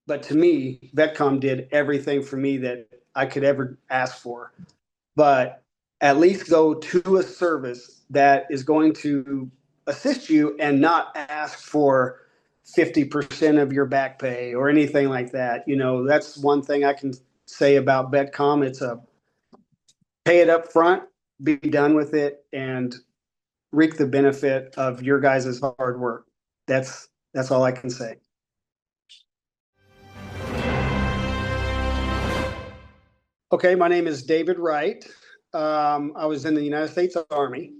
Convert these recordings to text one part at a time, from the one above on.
But to me, VetCom did everything for me that I could ever ask for. But at least go to a service that is going to assist you and not ask for 50% of your back pay or anything like that. You know, that's one thing I can say about VetCom. It's a pay it up front, be done with it, and reap the benefit of your guys' hard work. That's all I can say. Okay, my name is David Wright. I was in the United States Army.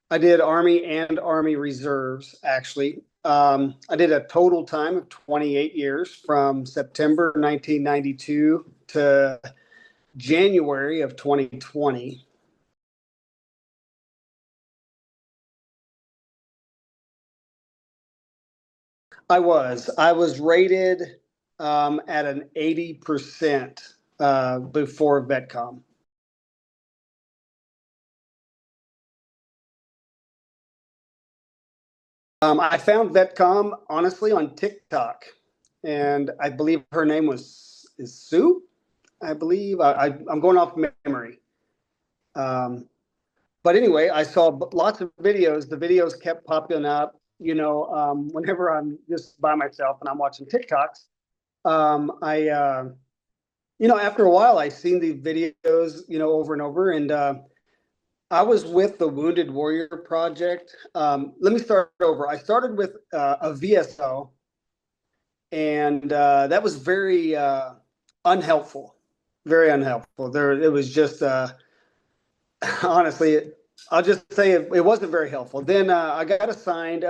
I did Army and Army Reserves, actually. I did a total time of 28 years from September 1992 to January of 2020. I was rated at an 80% before VetCom. I found VetCom honestly on TikTok, and I believe her name is Sue. I believe I'm going off memory. Um, but anyway, I saw lots of videos. The videos kept popping up. You know, whenever I'm just by myself and I'm watching TikToks, I you know, after a while, I seen the videos, you know, over and over, and I was with the Wounded Warrior Project. Let me start over. I started with a VSO, and that was very unhelpful. Very unhelpful. It was just honestly, I'll just say it wasn't very helpful. Then I got assigned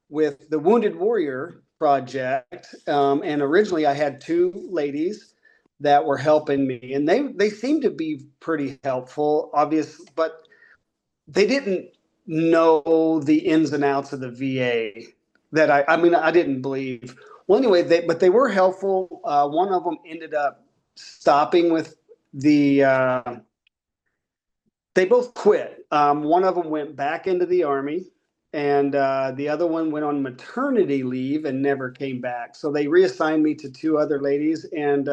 with the Wounded Warrior Project, and originally I had two ladies that were helping me, and they seemed to be pretty helpful, obvious, but they didn't know the ins and outs of the VA that I mean I didn't believe. Well, anyway, but they were helpful. One of them ended up stopping with the. They both quit. One of them went back into the army, and the other one went on maternity leave and never came back. So they reassigned me to two other ladies, and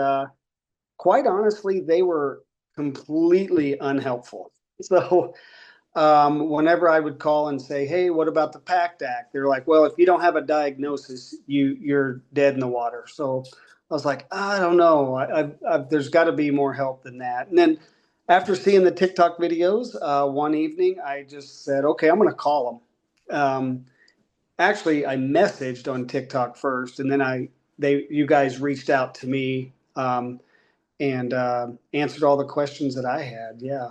quite honestly, they were completely unhelpful. So whenever I would call and say, "Hey, what about the PACT Act?" They're like, "Well, if you don't have a diagnosis, you're dead in the water." So I was like, "I don't know. There's got to be more help than that." And then after seeing the TikTok videos, one evening I just said, "Okay, I'm going to call them." Actually, I messaged on TikTok first, and then you guys reached out to me and answered all the questions that I had. Yeah.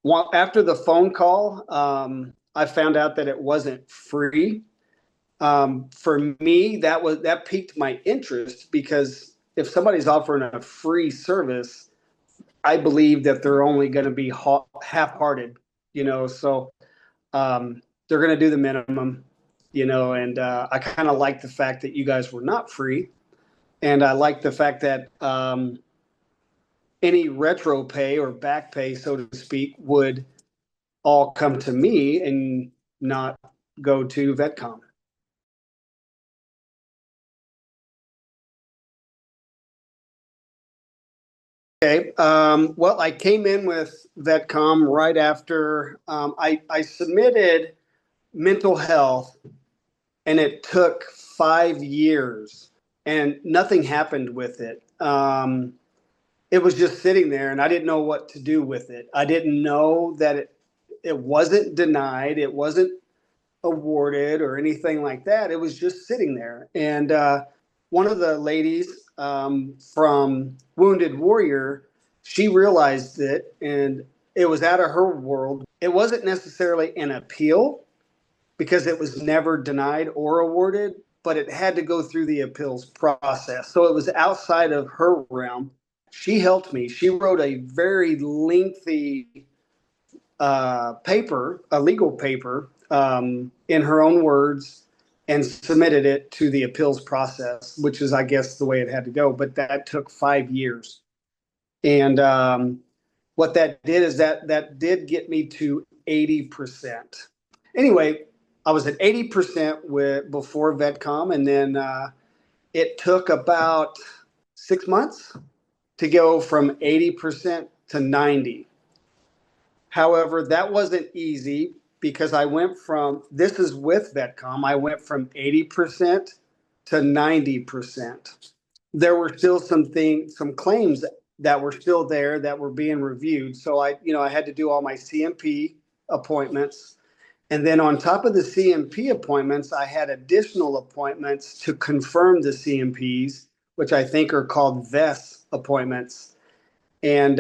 Well, after the phone call, I found out that it wasn't free. For me, that piqued my interest because if somebody's offering a free service, I believe that they're only going to be half-hearted, you know. So they're going to do the minimum, you know. And I kind of like the fact that you guys were not free, and I like the fact that any retro pay or back pay, so to speak, would all come to me and not go to VetCom. Okay. Well, I came in with VetCom right after I submitted mental health, and it took 5 years, and nothing happened with it. It was just sitting there, and I didn't know what to do with it. I didn't know that it wasn't denied, it wasn't awarded or anything like that. It was just sitting there. And one of the ladies from Wounded Warrior, she realized it, and it was out of her world. It wasn't necessarily an appeal because it was never denied or awarded, but it had to go through the appeals process. So it was outside of her realm. She helped me. She wrote a very lengthy paper, a legal paper, in her own words, and submitted it to the appeals process, which is, I guess, the way it had to go. But that took 5 years. And what that did is that did get me to 80%. Anyway, I was at 80% before VetCom, and then it took about 6 months to go from 80% to 90. However, that wasn't easy because I went from, this is with VetCom, I went from 80% to 90%. There were still some claims that were still there that were being reviewed. So I had to do all my CMP appointments. And then on top of the CMP appointments, I had additional appointments to confirm the CMPs, which I think are called VES appointments. And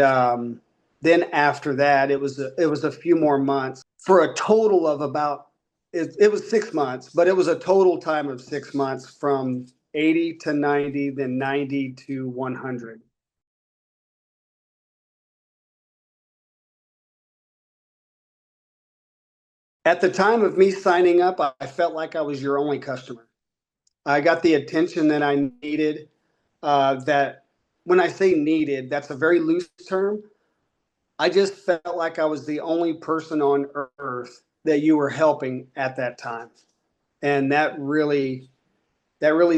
then after that, it was a few more months for a total of about, it was 6 months, but it was a total time of 6 months from 80 to 90, then 90 to 100. At the time of me signing up, I felt like I was your only customer. I got the attention that I needed. That when I say needed, that's a very loose term. I just felt like I was the only person on earth that you were helping at that time. And that really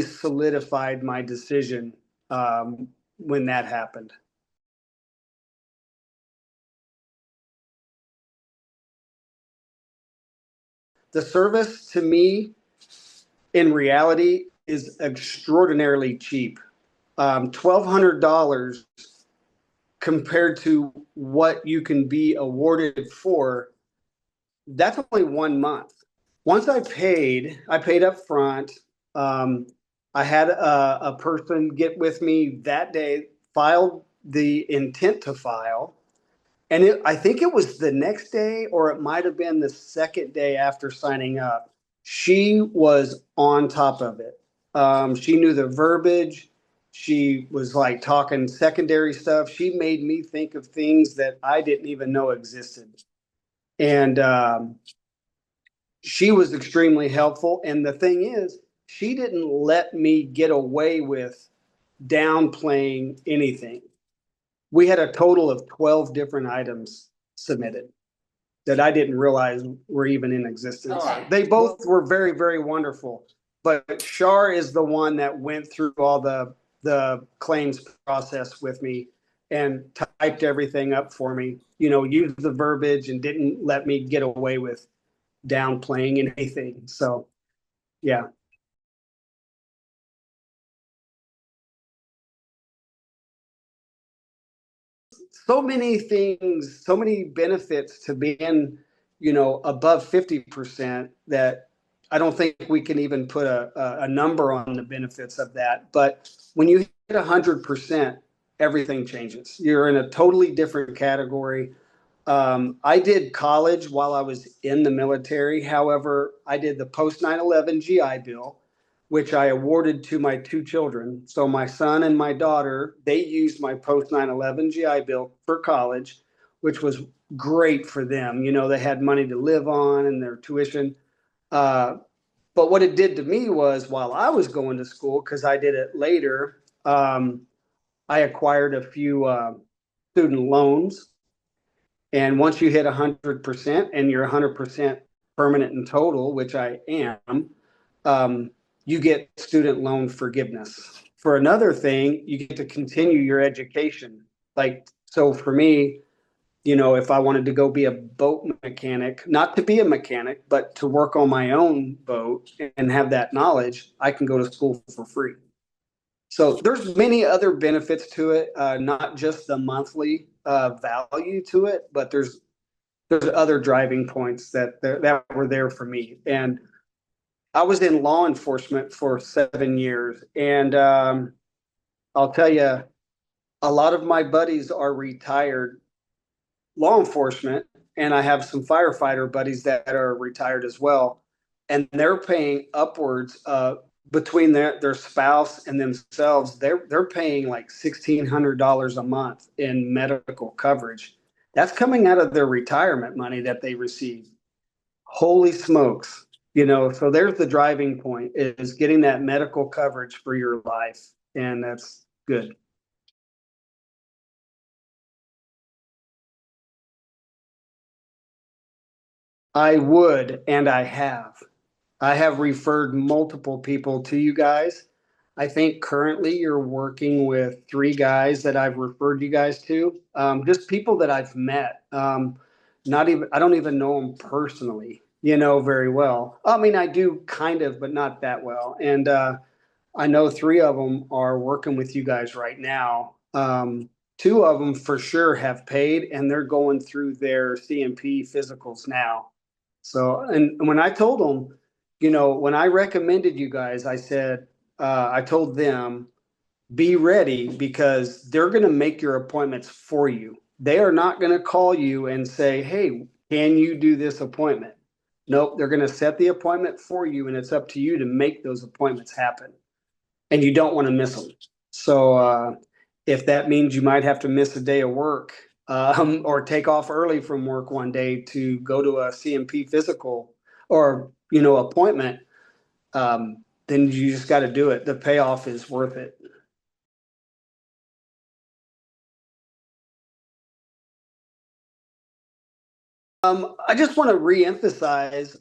solidified my decision when that happened. The service to me, in reality, is extraordinarily cheap. $1,200 compared to what you can be awarded for, that's only 1 month. Once I paid up front. I had a person get with me that day, filed the intent to file. And I think it was the next day, or it might have been the second day after signing up. She was on top of it. She knew the verbiage. She was like talking secondary stuff. She made me think of things that I didn't even know existed. And she was extremely helpful. And the thing is, she didn't let me get away with downplaying anything. We had a total of 12 different items submitted that I didn't realize were even in existence. They both were very, very wonderful. But Shar is the one that went through all the claims process with me and typed everything up for me, used the verbiage and didn't let me get away with downplaying anything. So, yeah. So many things, so many benefits to being, above 50% that I don't think we can even put a number on the benefits of that. But when you hit 100%, everything changes. You're in a totally different category. I did college while I was in the military. However, I did the post 9/11 GI Bill, which I awarded to my two children. So my son and my daughter, they used my post 9/11 GI Bill for college, which was great for them. They had money to live on and their tuition. Uh, but what it did to me was while I was going to school, because I did it later, I acquired a few student loans. And once you hit 100% and you're 100% permanent in total, which I am, you get student loan forgiveness. For another thing, you get to continue your education. Like, so for me, if I wanted to go be a boat mechanic, not to be a mechanic, but to work on my own boat and have that knowledge, I can go to school for free. So there's many other benefits to it, not just the monthly value to it, but there's other driving points that were there for me. And I was in law enforcement for 7 years, and I'll tell you, a lot of my buddies are retired law enforcement, and I have some firefighter buddies that are retired as well, and they're paying upwards between their spouse and themselves. They're paying like $1,600 a month in medical coverage. That's coming out of their retirement money that they receive. Holy smokes. So there's the driving point is getting that medical coverage for your life. And that's good. I would, and I have. I have referred multiple people to you guys. I think currently you're working with three guys that I've referred you guys to. Just people that I've met. Not even, I don't even know them personally, very well. I mean, I do kind of, but not that well. And I know three of them are working with you guys right now. Two of them for sure have paid, and they're going through their CMP physicals now. So, and when I told them, when I recommended you guys, I said, I told them, be ready because they're going to make your appointments for you. They are not going to call you and say, hey, can you do this appointment? Nope, they're going to set the appointment for you, and it's up to you to make those appointments happen. And you don't want to miss them. So, if that means you might have to miss a day of work, or take off early from work one day to go to a CMP physical or appointment, then you just got to do it. The payoff is worth it. I just want to reemphasize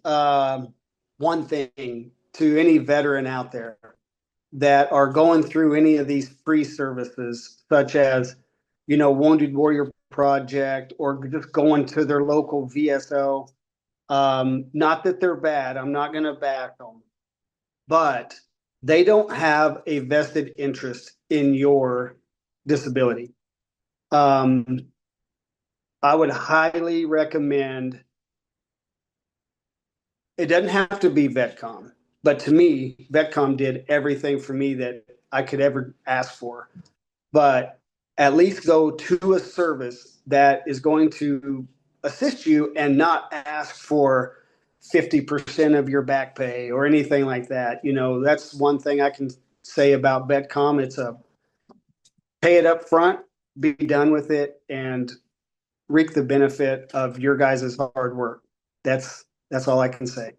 one thing to any veteran out there that are going through any of these free services, such as, Wounded Warrior Project or just going to their local VSO. Not that they're bad, I'm not going to back them, but they don't have a vested interest in your disability. I would highly recommend, it doesn't have to be VetCom, but to me, VetCom did everything for me that I could ever ask for. But at least go to a service that is going to assist you and not ask for 50% of your back pay or anything like that. That's one thing I can say about VetCom. It's a pay it up front, be done with it, and reap the benefit of your guys' hard work. That's all I can say.